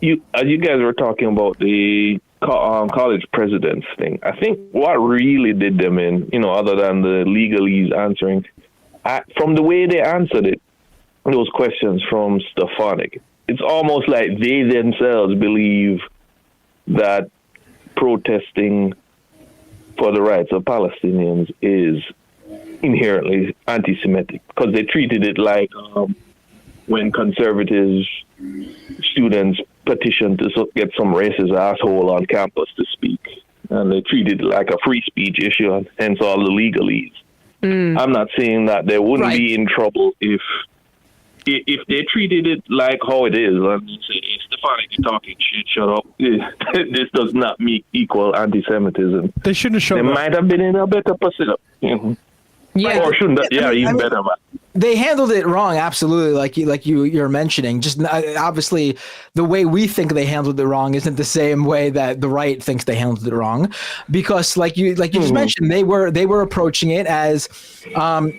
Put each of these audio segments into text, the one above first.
you guys were talking about the college presidents thing. I think what really did them in, other than the legalese answering, from the way they answered it, those questions from Stefanik, it's almost like they themselves believe that protesting for the rights of Palestinians is inherently anti-Semitic, because they treated it like when conservative students petitioned to get some racist asshole on campus to speak, and they treated it like a free speech issue, and hence all the legalese. I'm not saying that they wouldn't be in trouble if they treated it like how it is, and they say, hey, Stefanik, you're talking shit, shut up. This does not equal anti-Semitism. They shouldn't have shown They might have been in a better position. Yeah, or shouldn't that, even better. They handled it wrong, absolutely, like you're mentioning. Just obviously, the way we think they handled it wrong isn't the same way that the right thinks they handled it wrong, because like you just mentioned, they were approaching it as,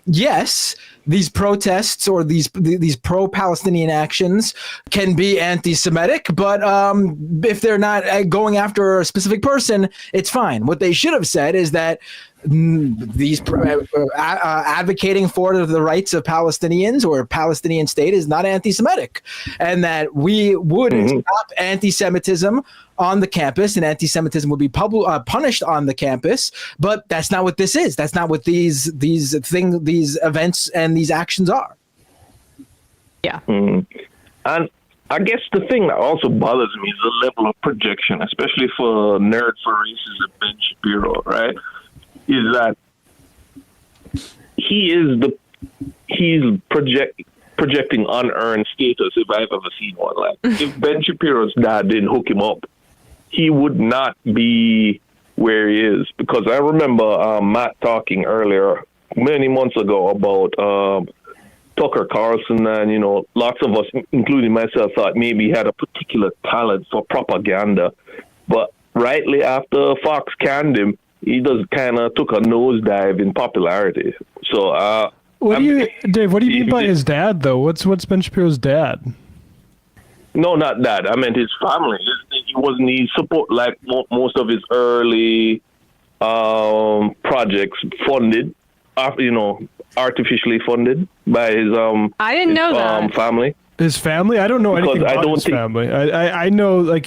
yes, these protests or these pro-Palestinian actions can be anti-Semitic, but if they're not going after a specific person, it's fine. What they should have said is that these advocating for the rights of Palestinians or a Palestinian state is not anti-Semitic, and that we would stop anti-Semitism on the campus, and anti-Semitism would be punished on the campus. But that's not what this is. That's not what these events and these actions are. Yeah. And I guess the thing that also bothers me is the level of projection, especially for nerd for racism Ben Shapiro, right? Is that he's projecting unearned status, if I've ever seen one. Like, if Ben Shapiro's dad didn't hook him up, he would not be where he is. Because I remember Matt talking earlier, many months ago, about Tucker Carlson, and lots of us, including myself, thought maybe he had a particular talent for propaganda. But rightly after Fox canned him, he kind of took a nosedive in popularity. So, Dave? What do you mean by his dad, though? What's Ben Shapiro's dad? No, not that. I meant his family. He support like most of his early projects funded, artificially funded by his I didn't know that family. His family? I don't know anything about his family. I know, I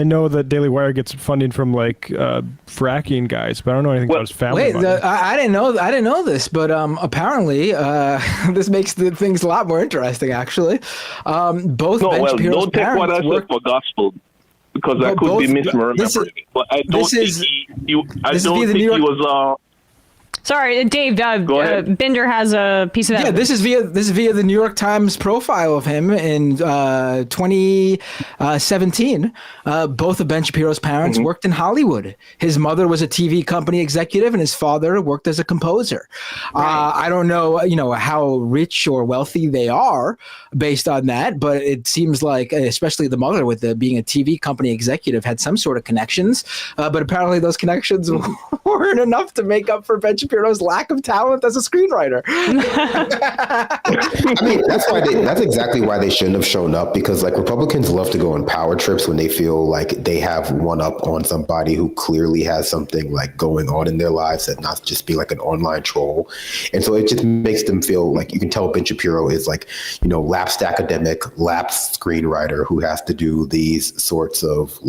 know that Daily Wire gets funding from fracking guys, but I don't know anything about his family. Wait, I didn't know this, but apparently this makes things a lot more interesting. Actually, Ben Shapiro's don't take what I said for gospel, because I could be misremembering. But I don't think he was. Sorry, Dave. Bender has a piece of evidence. Yeah, this is via the New York Times profile of him in 2017. Both of Ben Shapiro's parents worked in Hollywood. His mother was a TV company executive, and his father worked as a composer. Right. I don't know, how rich or wealthy they are based on that, but it seems like, especially the mother, with being a TV company executive, had some sort of connections. But apparently, those connections weren't enough to make up for Ben Shapiro's lack of talent as a screenwriter. I mean, that's exactly why they shouldn't have shown up, because Republicans love to go on power trips when they feel like they have one up on somebody who clearly has something going on in their lives, that not just be an online troll. And so it just makes them feel like, you can tell Ben Shapiro is lapsed academic, lapsed screenwriter who has to do these sorts of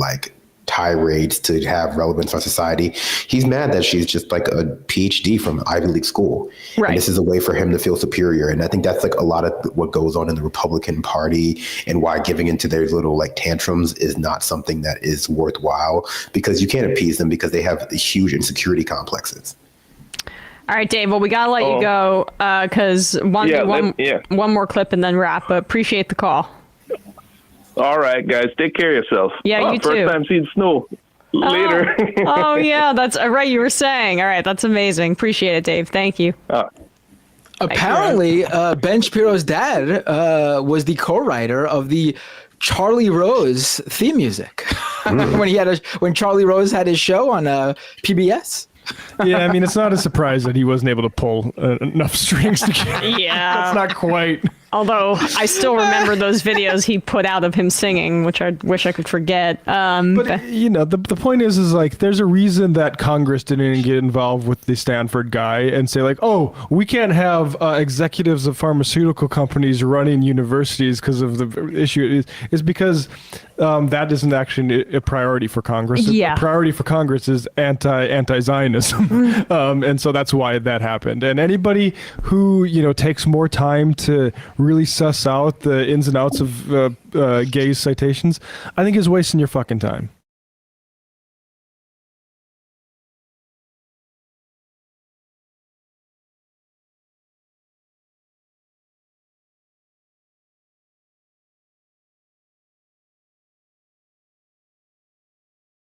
tirades to have relevance on society. He's mad that she's just a PhD from Ivy League school. Right. And this is a way for him to feel superior. And I think that's a lot of what goes on in the Republican Party, and why giving into their little tantrums is not something that is worthwhile, because you can't appease them because they have huge insecurity complexes. All right, Dave. Well, we gotta let you go because one more clip and then wrap. But appreciate the call. All right, guys. Take care of yourself. Yeah, you too. First time seeing snow. Later. Oh, yeah. That's right. You were saying. All right. That's amazing. Appreciate it, Dave. Thank you. Apparently, Ben Shapiro's dad was the co-writer of the Charlie Rose theme music when Charlie Rose had his show on PBS. Yeah, I mean, it's not a surprise that he wasn't able to pull enough strings together. Yeah. That's not quite. Although I still remember those videos he put out of him singing, which I wish I could forget. But you know, the point is like there's a reason that Congress didn't get involved with the Stanford guy and say like, oh, we can't have executives of pharmaceutical companies running universities because of the issue. Is because that isn't actually a priority for Congress. Yeah. A priority for Congress is anti-Zionism, and so that's why that happened. And anybody who takes more time to really suss out the ins and outs of Gage's citations, I think is wasting your fucking time.